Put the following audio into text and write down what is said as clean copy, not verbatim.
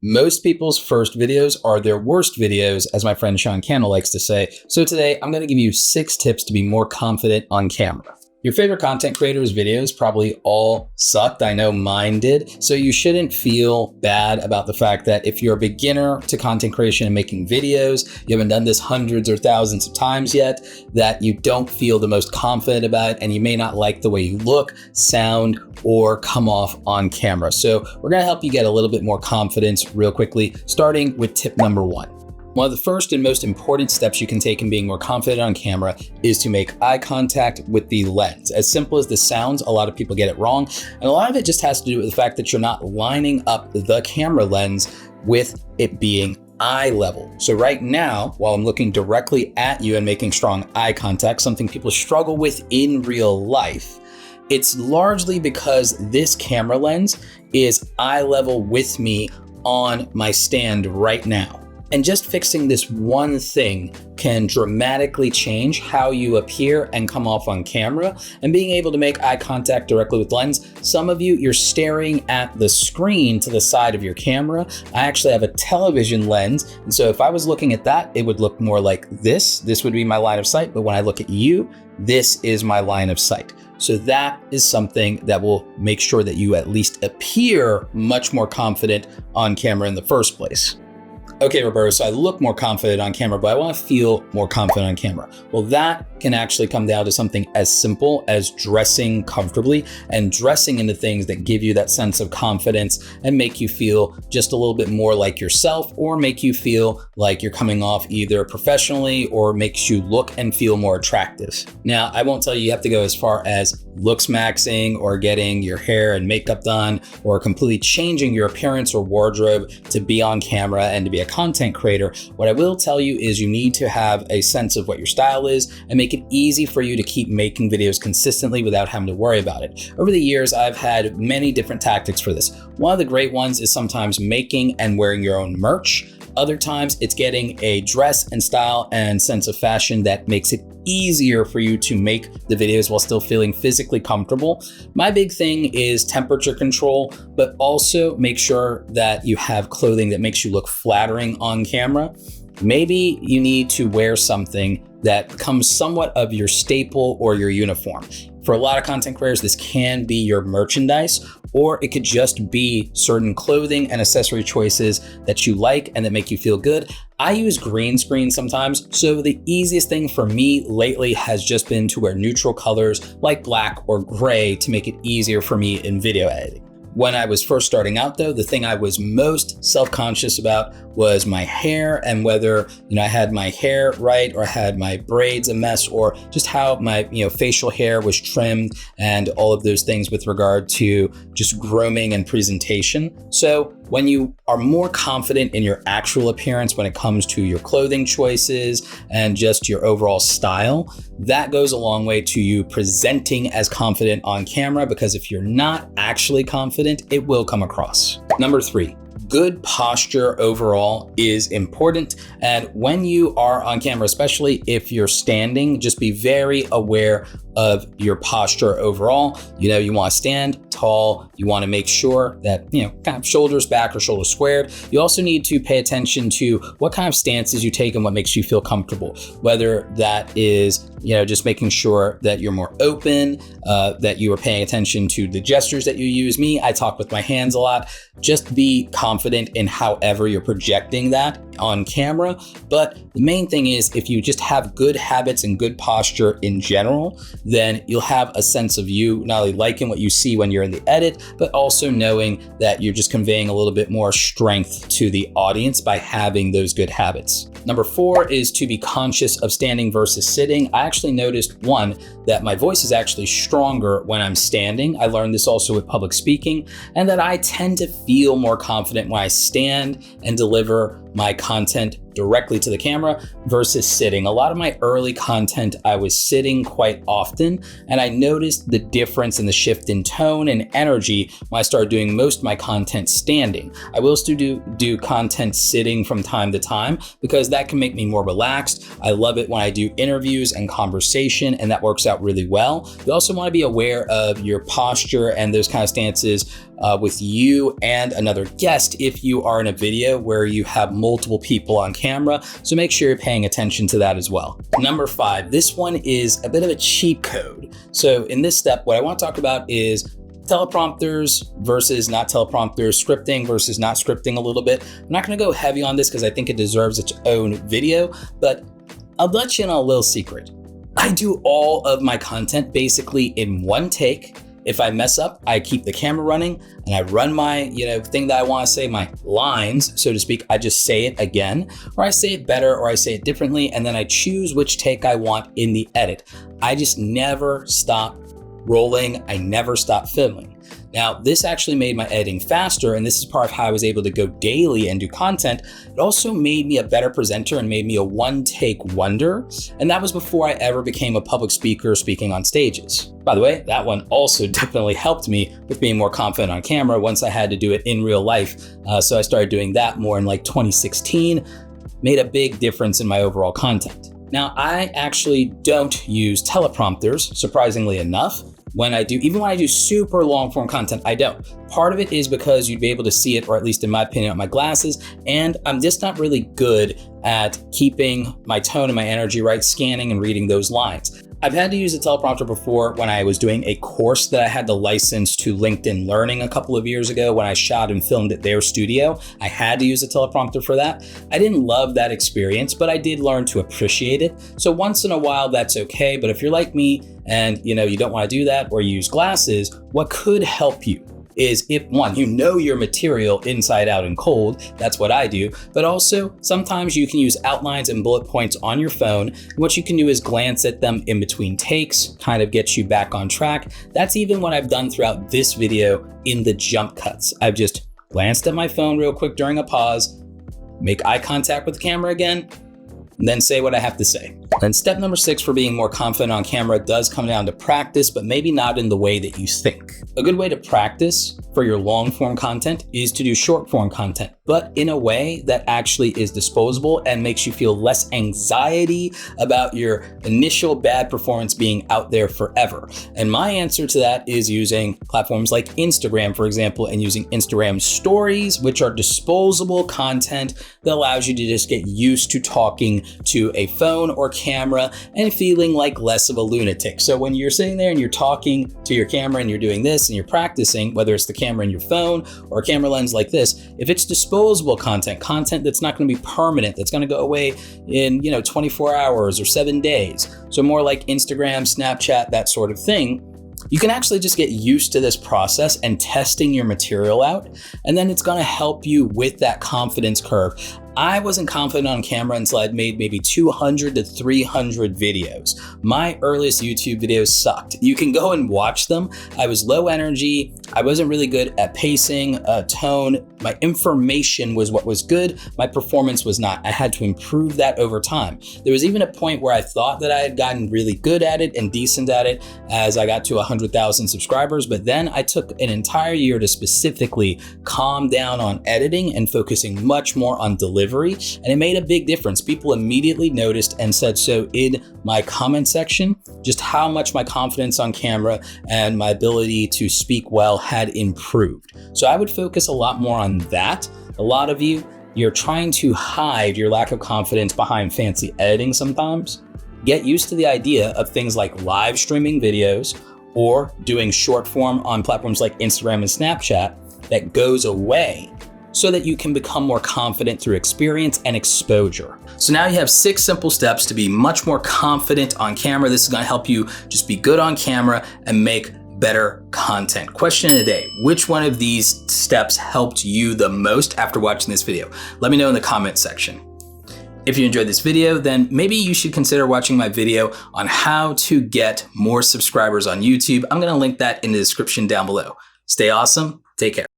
Most people's first videos are their worst videos, as my friend Sean Cannell likes to say. So today I'm going to give you 6 tips to be more confident on camera. Your favorite content creators' videos probably all sucked. I know mine did. So you shouldn't feel bad about the fact that if you're a beginner to content creation and making videos, you haven't done this hundreds or thousands of times yet, that you don't feel the most confident about it and you may not like the way you look, sound, or come off on camera. So we're gonna help you get a little bit more confidence real quickly, starting with tip number 1. One of the first and most important steps you can take in being more confident on camera is to make eye contact with the lens. As simple as this sounds, a lot of people get it wrong. And a lot of it just has to do with the fact that you're not lining up the camera lens with it being eye level. So right now, while I'm looking directly at you and making strong eye contact, something people struggle with in real life, it's largely because this camera lens is eye level with me on my stand right now. And just fixing this one thing can dramatically change how you appear and come off on camera, and being able to make eye contact directly with lens. Some of you, you're staring at the screen to the side of your camera. I actually have a television lens, and so if I was looking at that, it would look more like this. This would be my line of sight, but when I look at you, this is my line of sight. So that is something that will make sure that you at least appear much more confident on camera in the first place. Okay, Roberto, so I look more confident on camera, but I want to feel more confident on camera. Well, that can actually come down to something as simple as dressing comfortably and dressing into things that give you that sense of confidence and make you feel just a little bit more like yourself, or make you feel like you're coming off either professionally or makes you look and feel more attractive. Now, I won't tell you have to go as far as looks maxing or getting your hair and makeup done or completely changing your appearance or wardrobe to be on camera and to be a content creator. What I will tell you is you need to have a sense of what your style is and make it easy for you to keep making videos consistently without having to worry about it. Over the years, I've had many different tactics for this. One of the great ones is sometimes making and wearing your own merch. Other times it's getting a dress and style and sense of fashion that makes it easier for you to make the videos while still feeling physically comfortable. My big thing is temperature control, but also make sure that you have clothing that makes you look flattering on camera. Maybe you need to wear something that becomes somewhat of your staple or your uniform. For a lot of content creators, this can be your merchandise, or it could just be certain clothing and accessory choices that you like and that make you feel good. I use green screen sometimes, so the easiest thing for me lately has just been to wear neutral colors like black or gray to make it easier for me in video editing. When I was first starting out though, the thing I was most self-conscious about was my hair and whether, I had my hair right or I had my braids a mess, or just how my, facial hair was trimmed and all of those things with regard to just grooming and presentation. So when you are more confident in your actual appearance when it comes to your clothing choices and just your overall style, that goes a long way to you presenting as confident on camera, because if you're not actually confident, it will come across. Number 3. Good posture overall is important. And when you are on camera, especially if you're standing, just be very aware of your posture overall. You want to stand tall. You want to make sure that, kind of shoulders back or shoulders squared. You also need to pay attention to what kind of stances you take and what makes you feel comfortable. Whether that is, just making sure that you're more open, that you are paying attention to the gestures that you use. I talk with my hands a lot. Just be confident in however you're projecting that on camera. But the main thing is, if you just have good habits and good posture in general, then you'll have a sense of you not only liking what you see when you're in the edit, but also knowing that you're just conveying a little bit more strength to the audience by having those good habits. Number 4 is to be conscious of standing versus sitting. I actually noticed, one, that my voice is actually stronger when I'm standing. I learned this also with public speaking, and that I tend to feel more confident when I stand and deliver my content directly to the camera versus sitting. A lot of my early content, I was sitting quite often, and I noticed the difference in the shift in tone and energy when I started doing most of my content standing. I will still do content sitting from time to time because that can make me more relaxed. I love it when I do interviews and conversation, and that works out really well. You also want to be aware of your posture and those kind of stances with you and another guest if you are in a video where you have multiple people on camera. So make sure you're paying attention to that as well. Number 5, this one is a bit of a cheat code. So in this step, what I want to talk about is teleprompters versus not teleprompters, scripting versus not scripting a little bit. I'm not going to go heavy on this because I think it deserves its own video, but I'll let you in on a little secret. I do all of my content basically in one take. If I mess up, I keep the camera running and I run my, thing that I want to say, my lines, so to speak. I just say it again, or I say it better, or I say it differently, and then I choose which take I want in the edit. I just never stop rolling. I never stop filming. Now, this actually made my editing faster, and this is part of how I was able to go daily and do content. It also made me a better presenter and made me a one-take wonder, and that was before I ever became a public speaker speaking on stages. By the way, that one also definitely helped me with being more confident on camera once I had to do it in real life. So I started doing that more in like 2016, made a big difference in my overall content. Now, I actually don't use teleprompters, surprisingly enough. Even when I do super long form content, I don't. Part of it is because you'd be able to see it, or at least in my opinion, on my glasses, and I'm just not really good at keeping my tone and my energy right, scanning and reading those lines. I've had to use a teleprompter before when I was doing a course that I had to license to LinkedIn Learning a couple of years ago when I shot and filmed at their studio. I had to use a teleprompter for that. I didn't love that experience, but I did learn to appreciate it. So once in a while, that's okay. But if you're like me and you don't want to do that or use glasses, what could help you is if one, you know your material inside out and cold, that's what I do, but also sometimes you can use outlines and bullet points on your phone. And what you can do is glance at them in between takes, kind of get you back on track. That's even what I've done throughout this video in the jump cuts. I've just glanced at my phone real quick during a pause, make eye contact with the camera again, and then say what I have to say. And step number 6 for being more confident on camera does come down to practice, but maybe not in the way that you think. A good way to practice for your long form content is to do short form content, but in a way that actually is disposable and makes you feel less anxiety about your initial bad performance being out there forever. And my answer to that is using platforms like Instagram, for example, and using Instagram stories, which are disposable content that allows you to just get used to talking to a phone or camera and feeling like less of a lunatic. So when you're sitting there and you're talking to your camera and you're doing this and you're practicing, whether it's the camera in your phone or a camera lens like this, if it's disposable content that's not going to be permanent, that's going to go away in 24 hours or 7 days, so more like Instagram, Snapchat, that sort of thing, you can actually just get used to this process and testing your material out, and then it's going to help you with that confidence curve. I wasn't confident on camera until I'd made maybe 200 to 300 videos. My earliest YouTube videos sucked. You can go and watch them. I was low energy. I wasn't really good at pacing, tone. My information was what was good. My performance was not. I had to improve that over time. There was even a point where I thought that I had gotten really good at it and decent at it as I got to 100,000 subscribers. But then I took an entire year to specifically calm down on editing and focusing much more on delivery. And it made a big difference. People immediately noticed and said so in my comment section, just how much my confidence on camera and my ability to speak well had improved. So I would focus a lot more on that. A lot of you're trying to hide your lack of confidence behind fancy editing sometimes. Get used to the idea of things like live streaming videos or doing short form on platforms like Instagram and Snapchat that goes away, so that you can become more confident through experience and exposure. So now you have 6 simple steps to be much more confident on camera. This is gonna help you just be good on camera and make better content. Question of the day: which one of these steps helped you the most after watching this video? Let me know in the comment section. If you enjoyed this video, then maybe you should consider watching my video on how to get more subscribers on YouTube. I'm gonna link that in the description down below. Stay awesome, take care.